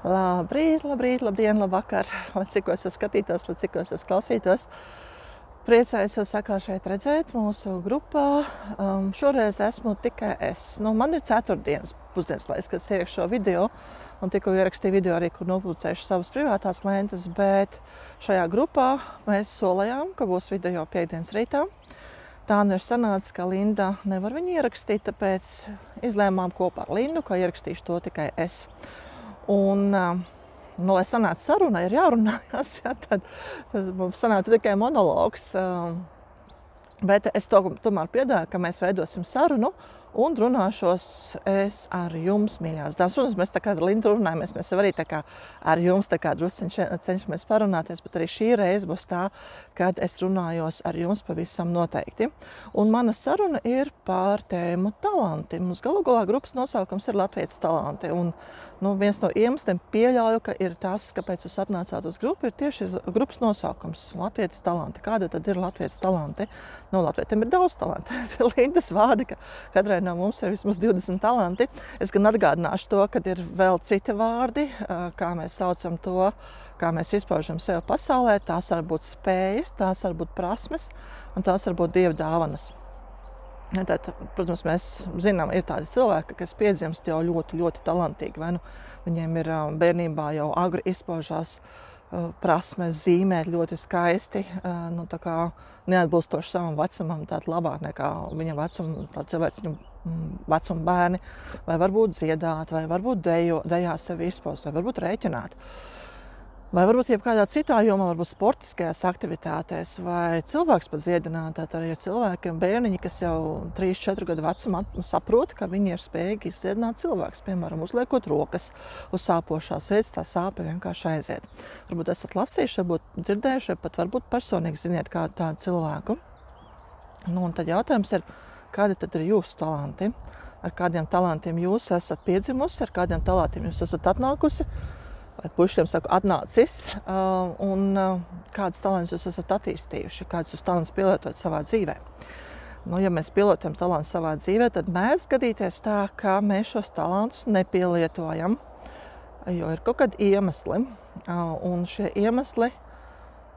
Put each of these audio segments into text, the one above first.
Labrīt, labrīt, labdien, labvakar, lai cikos jūs skatītos, lai cikos jūs klausītos. Priecājos jūs atkal šeit redzēt mūsu grupā. Šoreiz esmu tikai es. Man ir ceturtdienas pusdienas laiks, kad es ierakstu šo video, un tikko ierakstīju video arī, kur nopublicēšu savas privātās lentes, bet šajā grupā mēs solējām, ka būs video piektdienas rītā. Tā nu ir sanācis, ka Linda nevar viņu ierakstīt, tāpēc izlēmām kopā ar Lindu, ka ierakstīšu to tikai es. Un, lai sanāca saruna, ir jārunājas, tad mums sanāca tikai monologs. Bet es tomēr piedāju, ka mēs veidosim sarunu un runāšos es ar jums, mīļās dāmas. Protams, mēs tā kā ar Lindu runājamies, mēs arī tā kā ar jums tā kā drusku cenšamies parunāties, bet arī šī reize būs tā, kad es runājos ar jums pavisam noteikti. Un mana saruna ir par tēmu talanti. Mums galu galā grupas nosaukums ir Latvijas talanti. Un viens no iemesliem pieļauju, ka ir tas, kāpēc jūs atnācāt uz grupu, ir tieši grupas nosaukums Latvijas talanti. Kāda tad ir Latvijas talanti? Latvietiem ir daudz talanti. Lindas vārdi, ka katrai no mums ir vismaz 20 talanti. Es gan atgādināšu to, ka ir vēl citi vārdi, kā mēs saucam to, kā mēs izpaužam sevi pasaulē. Tās var būt spējas, tās var būt prasmes un tās var būt dieva dāvanas. Tad, protams, mēs zinām, ir tādi cilvēki, kas piedzimst jau ļoti, ļoti talantīgi. Vai viņiem ir bērnībā jau agri izpaužās prasmes zīmēt ļoti skaisti, tā kā neatbilstoši savam vecumam, tāda labāk nekā viņa vecuma, tāda cilvēciņu vecuma bērni, vai varbūt dziedāt, vai varbūt dejā sevi izpaust, vai varbūt rēķināt. Vai varbūt jebkādā citā jomā, varbūt sportiskajās aktivitātēs, vai cilvēks pat dziedināt. Tad arī ir cilvēki un bērniņi, kas jau 3-4 gadu vecumā saprot, ka viņi ir spējīgi izdziedināt cilvēks. Piemēram, uzliekot rokas uz sāpošās vietas, tā sāpe vienkārši aiziet. Varbūt esat lasījuši, varbūt dzirdējuši, pat varbūt personīgi ziniet kādu tādu cilvēku. Un tad jautājums ir, kādi tad ir jūsu talanti? Ar kādiem talantiem jūs esat piedzimusi, ar kādiem talantiem jūs esat atnākusi? Vai puišiem saku atnācis, un kādus talantus jūs esat attīstījuši, kādus jūs talantus pielietojat savā dzīvē. Ja mēs pielietojam talantus savā dzīvē, tad mēdz gadīties tā, ka mēs šos talantus nepielietojam, jo ir kaut kādi iemesli, un šie iemesli,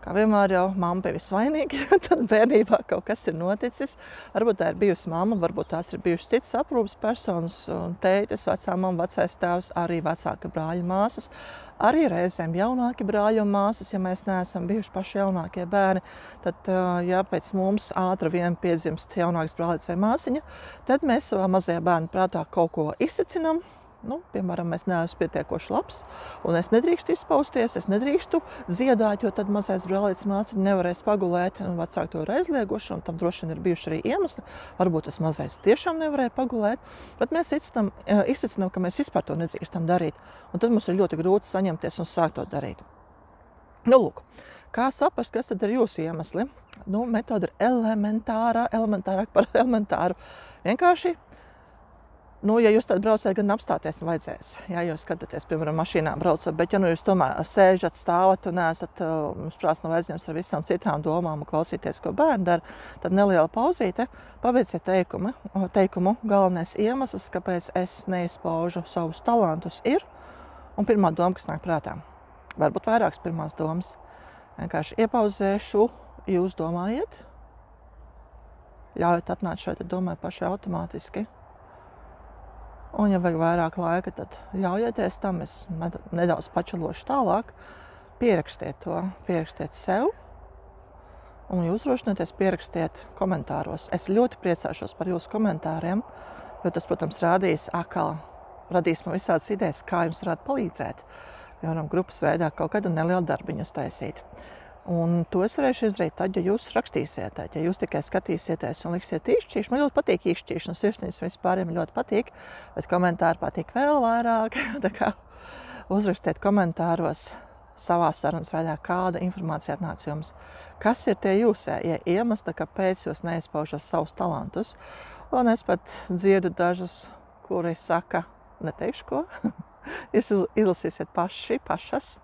kā vienmēr jau mamma bija visvainīga, tad bērnībā kaut kas ir noticis. Varbūt tā ir bijusi mamma, varbūt tās ir bijušas citas aprūpes personas, tētis, vecā mamma, vecais tēvs, arī vecāka brāļa māsas, arī reizēm jaunāki brāļi un māsas, ja mēs neesam bijuši paši jaunākie bērni. Tad, ja pēc mums ātri vien piedzimst jaunāks brālis vai māsiņa, tad mēs savā mazajā bērnu prātā kaut ko izsacinām. Piemēram, mēs neesam pietiekoši labs, un es nedrīkstu izpausties, es nedrīkstu dziedāt, jo tad mazais brālītis māciņa nevarēs pagulēt, un vecāki to ir aizlieguši, un tam droši vien ir bijuši arī iemesli. Varbūt tas mazais tiešām nevarēja pagulēt, bet mēs izsacinām, ka mēs vispār to nedrīkstam darīt, un tad mums ir ļoti grūti saņemties un sākt to darīt. Lūk, kā saprast, kas tad ir jūsu iemesli? Metode ir elementārāk par elementāru. Vienkārši, ja jūs tad braucat, gan apstāties vajadzēs. Ja jūs skatāties, piemēram, mašīnā braucat, bet ja jūs tomēr sēžat, stāvat un esat prāts nav aizņemts ar visām citām domām un klausīties, ko bērni dara, tad neliela pauzīte, pabeidziet teikumu. Galvenais iemesls, kāpēc es neizpaužu savus talantus ir, un pirmā doma, kas nāk prātā. Varbūt vairākas pirmās domas. Vienkārši iepauzēšu, jūs domājiet, ļaujat atnākt šeit, domāju paši automātiski. Un, ja vajag vairāk laika, tad ļaujieties tam, es nedaudz pačalošu tālāk, pierakstiet to, pierakstiet sev, un jūs drošinieties pierakstiet komentāros. Es ļoti priecāšos par jūsu komentāriem, jo tas, protams, radīs man visādas idejas, kā jums varētu palīdzēt, piemēram, grupas veidā kaut kādu nelielu darbiņu taisīt. Un to es varēšu izdarīt tad, ja jūs rakstīsiet, ja jūs tikai skatīsieties un liksiet īšķīši. Man ļoti patīk īšķīši, un sirsnīgs vispāriem ļoti patīk, bet komentāri patīk vēl vairāk. Tā kā uzrakstiet komentāros savā sarunas veidā, kāda informācija atnāca jums. Kas ir tie jūsējie iemesli, kāpēc jūs neizpaužat savus talantus? Un es pat dzirdu dažus, kuri saka, neteikšu ko, jūs izlasīsiet pašas.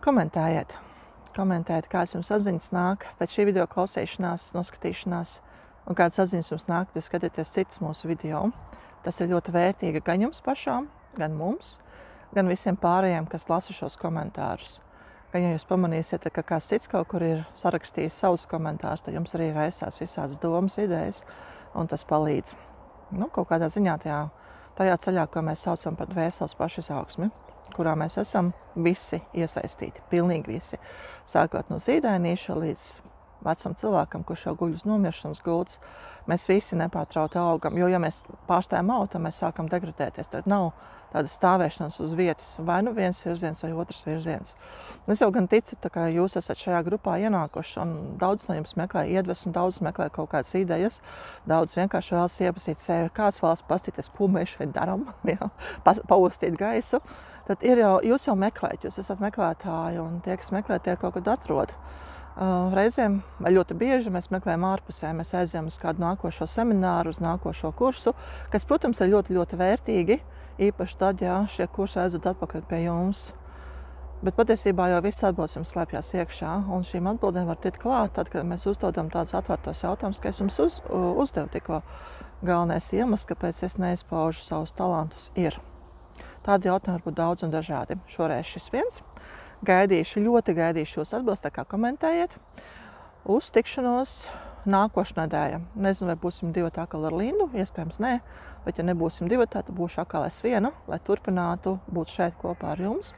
Komentējiet, kādas jums atziņas nāk pēc šī video klausīšanās, noskatīšanās, un kādas atziņas jums nāk, kad jūs skatāties citus mūsu video. Tas ir ļoti vērtīgi gan jums pašām, gan mums. gan visiem pārējiem, kas lasa šos komentārus. Gan, ja jūs pamanīsiet, ka kāds cits kaut kur ir sarakstījis savus komentārus, tad jums arī raisās visādas domas, idejas, un tas palīdz. Kaut kādā ziņā tajā ceļā, ko mēs saucam par dvēseles pašizaugsmi, kurā mēs esam visi iesaistīti, pilnīgi visi. Sākot no zīdainīša līdz vecam cilvēkam, kurš jau guļ uz nomiršanas gultas, mēs visi nepārtrauti augam, jo, ja mēs pārstājam augt, tad mēs sākam degradēties. Tad nav tāda stāvēšanas uz vietas, vai nu viens virziens vai otrs virziens. Es jau gan ticu, ka jūs esat šajā grupā ienākuši, un daudz no jums meklē iedvesmu, daudz meklē kaut kādas idejas, daudz vienkārši vēlas iepazīt sevi, kāds vēlas pastīties, ko mēs šeit darām, paustīt gaisu. Tad jūs jau meklējat, jūs esat meklētāji, un tie, kas meklē, tie kaut kad atrod. Reizēm, vai ļoti bieži, mēs meklējam ārpusē, mēs aizējam uz kādu nākošo semināru, uz nākošo kursu, kas, protams, ir ļoti, ļoti vērtīgi, īpaši tad, ja šie kursi aizved atpakaļ pie jums. Bet patiesībā jau viss atbildes jums slēpjās iekšā, un šīm atbildēm var tikt klāt, tad, kad mēs uzdodam tādus atvērtos jautājumus, ka es jums uzdevu tikko. Galvenais iemesls, kāpēc es neizpaužu savus talantus, ir. Tādi jautājumi var būt daudz un dažādi. Šoreiz šis viens. Ļoti gaidīšu jūs atbildes, tā kā komentējiet. Uz tikšanos nākošu nedēļu. Nezinu, vai būsim divatā atkal ar Lindu, iespējams nē, bet ja nebūsim divatā, tad būšu atkal es viena, lai turpinātu būt šeit kopā ar jums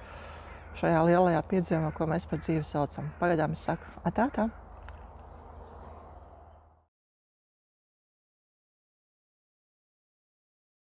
šajā lielajā piedzīvumā, ko mēs par dzīvi saucam. Pagaidām es saku atā.